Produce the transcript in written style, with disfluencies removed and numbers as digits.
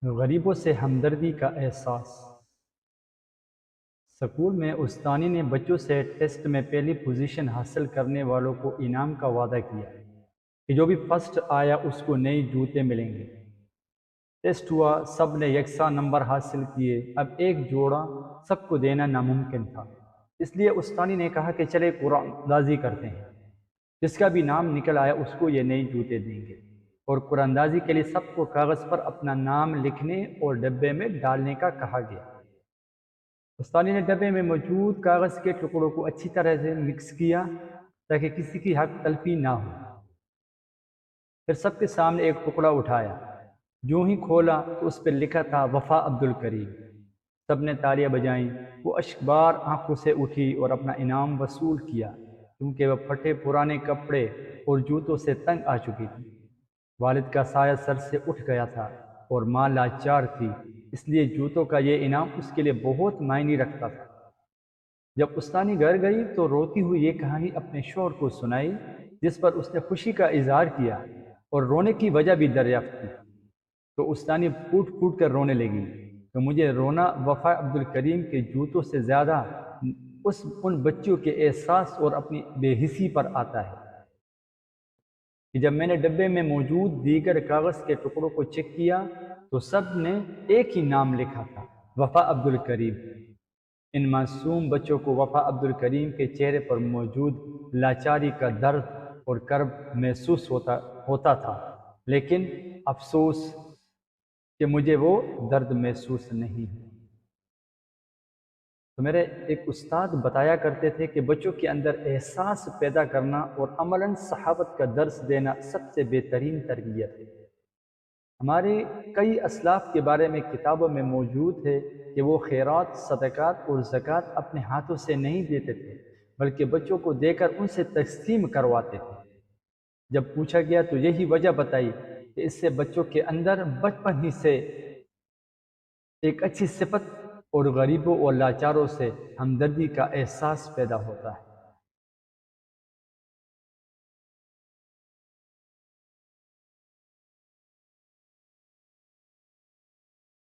غریبوں سے ہمدردی کا احساس۔ سکول میں استانی نے بچوں سے ٹیسٹ میں پہلی پوزیشن حاصل کرنے والوں کو انعام کا وعدہ کیا کہ جو بھی فرسٹ آیا اس کو نئے جوتے ملیں گے۔ ٹیسٹ ہوا، سب نے یکساں نمبر حاصل کیے۔ اب ایک جوڑا سب کو دینا ناممکن تھا، اس لیے استانی نے کہا کہ چلے قرآن اندازی کرتے ہیں، جس کا بھی نام نکل آیا اس کو یہ نئے جوتے دیں گے۔ اور قرآن اندازی کے لیے سب کو کاغذ پر اپنا نام لکھنے اور ڈبے میں ڈالنے کا کہا گیا۔ استانی نے ڈبے میں موجود کاغذ کے ٹکڑوں کو اچھی طرح سے مکس کیا تاکہ کسی کی حق تلفی نہ ہو۔ پھر سب کے سامنے ایک ٹکڑا اٹھایا، جو ہی کھولا تو اس پہ لکھا تھا وفا عبدالکریم۔ سب نے تالیاں بجائیں۔ وہ اشکبار آنکھوں سے اٹھی اور اپنا انعام وصول کیا، کیونکہ وہ پھٹے پرانے کپڑے اور جوتوں سے تنگ آ چکی تھی۔ والد کا سایہ سر سے اٹھ گیا تھا اور ماں لاچار تھی، اس لیے جوتوں کا یہ انعام اس کے لیے بہت معنی رکھتا تھا۔ جب استانی گھر گئی تو روتی ہوئی یہ کہانی اپنے شوہر کو سنائی، جس پر اس نے خوشی کا اظہار کیا اور رونے کی وجہ بھی دریافت کی۔ تو استانی پھوٹ پھوٹ کر رونے لگی کہ مجھے رونا وفا عبدالکریم کے جوتوں سے زیادہ ان بچوں کے احساس اور اپنی بے حسی پر آتا ہے کہ جب میں نے ڈبے میں موجود دیگر کاغذ کے ٹکڑوں کو چیک کیا تو سب نے ایک ہی نام لکھا تھا، وفا عبدالکریم۔ ان معصوم بچوں کو وفا عبدالکریم کے چہرے پر موجود لاچاری کا درد اور کرب محسوس ہوتا تھا، لیکن افسوس کہ مجھے وہ درد محسوس نہیں۔ تو میرے ایک استاد بتایا کرتے تھے کہ بچوں کے اندر احساس پیدا کرنا اور عملاً صحابت کا درس دینا سب سے بہترین تربیت ہے۔ ہمارے کئی اسلاف کے بارے میں کتابوں میں موجود ہے کہ وہ خیرات، صدقات اور زکوٰۃ اپنے ہاتھوں سے نہیں دیتے تھے، بلکہ بچوں کو دے کر ان سے تقسیم کرواتے تھے۔ جب پوچھا گیا تو یہی وجہ بتائی کہ اس سے بچوں کے اندر بچپن ہی سے ایک اچھی صفت اور غریبوں اور لاچاروں سے ہمدردی کا احساس پیدا ہوتا ہے۔